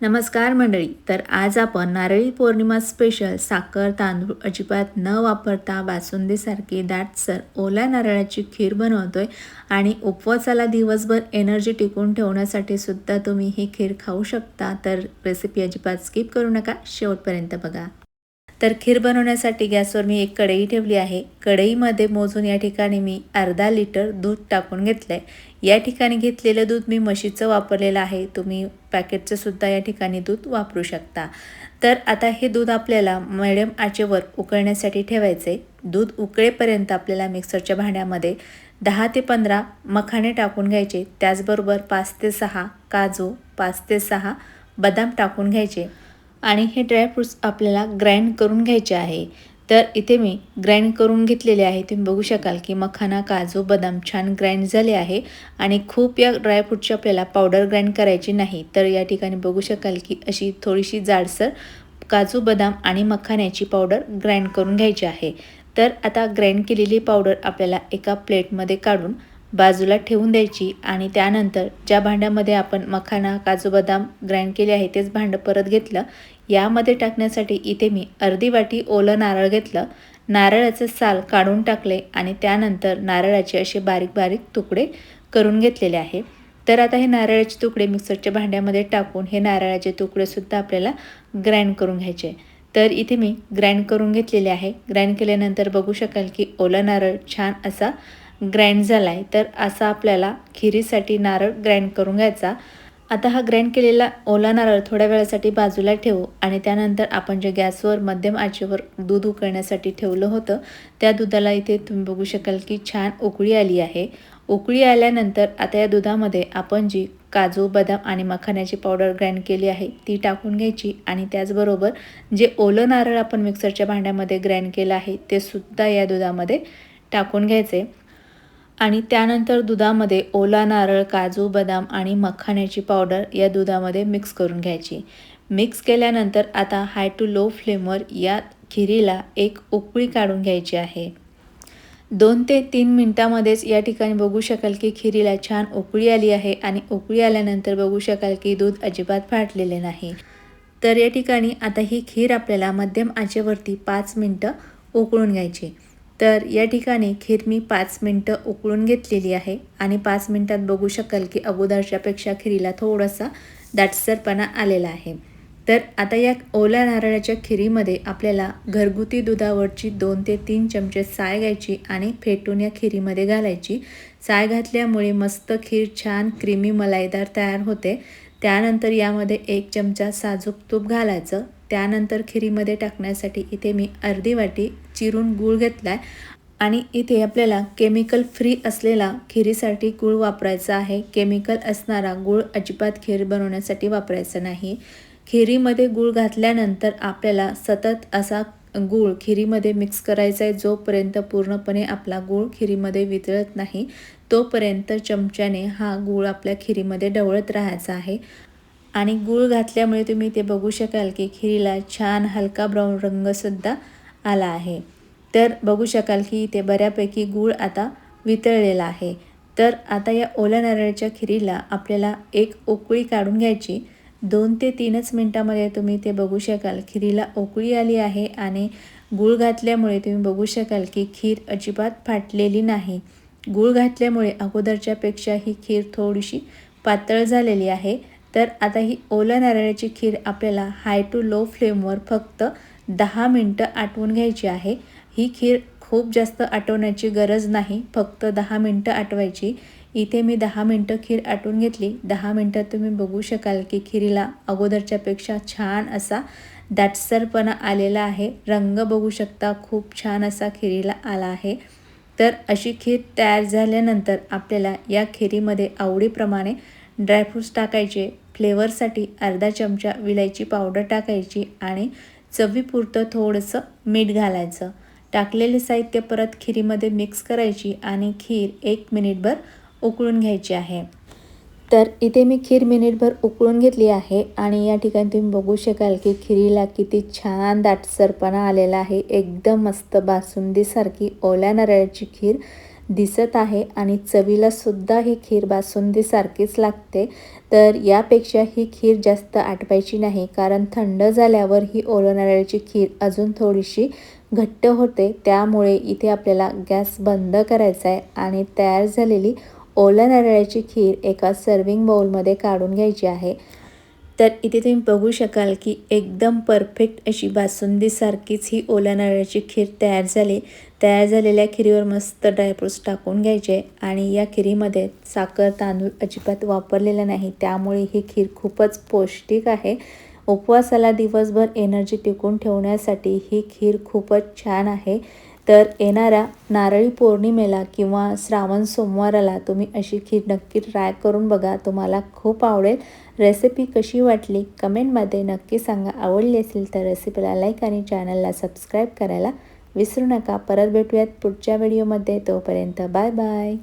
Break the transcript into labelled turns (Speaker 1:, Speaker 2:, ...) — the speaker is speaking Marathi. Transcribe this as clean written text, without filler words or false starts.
Speaker 1: नमस्कार मंडळी. तर आज आपण नारळी पौर्णिमा स्पेशल साखर तांदूळ अजिबात न वापरता बासुंदीसारखी दाटसर ओल्या नारळाची खीर बनवतोय आणि उपवासाला दिवसभर एनर्जी टिकून ठेवण्यासाठी सुद्धा तुम्ही ही खीर खाऊ शकता. तर रेसिपी अजिबात स्किप करू नका, शेवटपर्यंत बघा. तर खीर बनवण्यासाठी गॅसवर मी एक कढई ठेवली आहे. कढईमध्ये मोजून या ठिकाणी मी अर्धा लिटर दूध टाकून घेतलं आहे. या ठिकाणी घेतलेलं दूध मी म्हशीचं वापरलेलं आहे. तुम्ही पॅकेटचं सुद्धा या ठिकाणी दूध वापरू शकता. तर आता हे दूध आपल्याला मिडियम आचेवर उकळण्यासाठी ठेवायचे. दूध उकळेपर्यंत आपल्याला मिक्सरच्या भांड्यामध्ये 10 ते 15 मखाणे टाकून घ्यायचे. त्याचबरोबर 5 ते 6 काजू, 5 ते 6 बदाम टाकून घ्यायचे आणि हे ड्रायफ्रूट्स आपल्याला ग्राइंड करून घ्यायचे आहे. तर इथे मी ग्राइंड करून घेतलेले आहे. तुम्ही बघू शकाल की मखाना, काजू, बदाम छान ग्राइंड झाले आहे आणि खूप या ड्रायफ्रूटची आपल्याला पावडर ग्राइंड करायची नाही. तर या ठिकाणी बघू शकाल की अशी थोडीशी जाडसर काजू, बदाम आणि मखान्याची पावडर ग्राइंड करून घ्यायची आहे. तर आता ग्राइंड केलेली पावडर आपल्याला एका प्लेटमध्ये काढून बाजूला ठेवून द्यायची आणि त्यानंतर ज्या भांड्यामध्ये आपण मखाना, काजू, बदाम ग्राइंड केले आहे तेच भांडं परत घेतलं. यामध्ये टाकण्यासाठी इथे मी अर्धी वाटी ओलं नारळ घेतलं. नारळाचं साल काढून टाकले आणि त्यानंतर नारळाचे असे बारीक बारीक तुकडे करून घेतलेले आहे. तर आता हे नारळाचे तुकडे मिक्सरच्या भांड्यामध्ये टाकून हे नारळाचे तुकडेसुद्धा आपल्याला ग्राइंड करून घ्यायचे. तर इथे मी ग्राइंड करून घेतलेले आहे. ग्राइंड केल्यानंतर बघू शकाल की ओला नारळ छान असा ग्राइंड झाला आहे. तर असा आपल्याला खिरीसाठी नारळ ग्राइंड करून घ्यायचा. आता हा ग्राइंड केलेला ओला नारळ थोड्या वेळासाठी बाजूला ठेवू आणि त्यानंतर आपण जे गॅसवर मध्यम आचेवर दूध उकळण्यासाठी ठेवलं होतं त्या दुधाला इथे तुम्ही बघू शकाल की छान उकळी आली आहे. उकळी आल्यानंतर आता या दुधामध्ये आपण जी काजू, बदाम आणि मखान्याची पावडर ग्राइंड केली आहे ती टाकून घ्यायची आणि त्याचबरोबर जे ओलं नारळ आपण मिक्सरच्या भांड्यामध्ये ग्राइंड केलं आहे ते सुद्धा या दुधामध्ये टाकून घ्यायचे आणि त्यानंतर दुधामध्ये ओला नारळ, काजू, बदाम आणि मखान्याची पावडर या दुधामध्ये मिक्स करून घ्यायची. मिक्स केल्यानंतर आता हाय टू लो फ्लेमवर या खिरीला एक उकळी काढून घ्यायची आहे. 2 ते 3 मिनटामध्येच या ठिकाणी बघू शकाल की खिरीला छान उकळी आली आहे आणि उकळी आल्यानंतर बघू शकाल की दूध अजिबात फाटलेले नाही. तर या ठिकाणी आता ही खीर आपल्याला मध्यम आचेवरती 5 मिनटं उकळून घ्यायची. तर या ठिकाणी खीर मी 5 मिनटं उकळून घेतलेली आहे आणि 5 मिनटात बघू शकाल की अगोदरच्यापेक्षा खिरीला थोडासा दाटसरपणा आलेला आहे. तर आता या ओल्या नारळाच्या खिरीमध्ये आपल्याला घरगुती दुधावरची 2 ते 3 चमचे साय घ्यायची आणि फेटून या खिरीमध्ये घालायची. साय घातल्यामुळे मस्त खीर छान क्रीमी मलाईदार तयार होते. त्यानंतर यामध्ये 1 चमचा साजूक तूप घालायचं. त्यानंतर खिरीमध्ये टाकण्यासाठी इथे मी अर्धी वाटी चिरून गूळ घेतला आहे आणि इथे आपल्याला केमिकल फ्री असलेला खिरीसाठी गूळ वापरायचा आहे. केमिकल असणारा गूळ अजिबात खीर बनवण्यासाठी वापरायचा नाही. खिरीमध्ये गूळ घातल्यानंतर आपल्याला सतत असा गूळ खिरीमध्ये मिक्स करायचा आहे. जोपर्यंत पूर्णपणे आपला गूळ खिरीमध्ये वितळत नाही तोपर्यंत चमच्याने हा गूळ आपल्या खिरीमध्ये ढवळत राहायचा आहे. आणि गूळ घातल्यामुळे तुम्ही ते बघू शकाल की खिरीला छान हलका ब्राऊन रंगसुद्धा आला आहे. तर बघू शकाल की इथे बऱ्यापैकी गूळ आता वितळलेला आहे. तर आता या ओल्या नारळाच्या खिरीला आपल्याला एक उकळी काढून घ्यायची. 2 ते 3च मिनटामध्ये तुम्ही ते बघू शकाल खिरीला उकळी आली आहे आणि गूळ घातल्यामुळे तुम्ही बघू शकाल की खीर अजिबात फाटलेली नाही. गूळ घातल्यामुळे अगोदरच्यापेक्षा ही खीर थोडीशी पातळ झालेली आहे. तर आता ही ओल्या नारळाची खीर आपल्याला हाय टू लो फ्लेमवर फक्त 10 मिनटं आटवून घ्यायची आहे. ही खीर खूप जास्त आटवण्याची गरज नाही, फक्त 10 मिनटं आटवायची. इथे मी 10 मिनटं खीर आटवून घेतली. 10 मिनटात तुम्ही बघू शकाल की खिरीला अगोदरच्यापेक्षा छान असा दाटसरपणा आलेला आहे. रंग बघू शकता, खूप छान असा खिरीला आला आहे. तर अशी खीर तयार झाल्यानंतर आपल्याला या खिरीमध्ये आवडीप्रमाणे ड्रायफ्रूट्स टाकायचे. फ्लेवरसाठी अर्धा चमचा विलायची पावडर टाकायची आणि चवीपुरतं थोडंसं मीठ घालायचं. टाकलेले साहित्य परत खिरीमध्ये मिक्स करायची आणि खीर 1 मिनिटभर उकळून घ्यायची आहे. तर इथे मी खीर मिनिटभर उकळून घेतली आहे आणि या ठिकाणी तुम्ही बघू शकाल की खिरीला किती छान दाटसरपणा आलेला आहे. एकदम मस्त बासुंदीसारखी ओल्या नारळाची खीर दिसत आहे आणि चवीला सुद्धा ही खीर बासुंदीसारखीच लागते। तर यापेक्षा ही खीर जास्त आटवायची नाही, कारण थंड झाल्यावर ही ओल्या नारळाची खीर अजून थोडीशी घट्ट होते। त्यामुळे इथे आपल्याला गॅस बंद करायचा आहे आणि तयार झालेली ओल्या नारळाची खीर एका सर्विंग बाउलमध्ये काढून घ्यायची आहे। तर इथे तुम्ही बघू शकाल की एकदम परफेक्ट अशी बासुंदीसारखीच ही ओल्या नारळाची खीर तयार झाली। तयार झालेल्या खिरीवर मस्त ड्रायफ्रूट्स टाकून घ्यायचे आणि या खिरीमध्ये साखर तांदूळ अजिबात वापरलेला नाही, त्यामुळे ही खीर खूपच पौष्टिक आहे। उपवासाला दिवसभर एनर्जी टिकून ठेवण्यासाठी ही खीर खूपच छान आहे। तर येणाऱ्या नारळी पौर्णिमेला किंवा श्रावण सोमवाराला तुम्ही अशी खीर नक्की ट्राय करून बघा, तुम्हाला खूप आवडेल। रेसिपी कशी वाटली कमेंटमध्ये नक्की सांगा। आवडली असेल तर रेसिपीला लाईक आणि चॅनलला सबस्क्राईब करायला विसरू नका। परत भेटूयात पुढच्या व्हिडिओमध्ये, तोपर्यंत बाय बाय।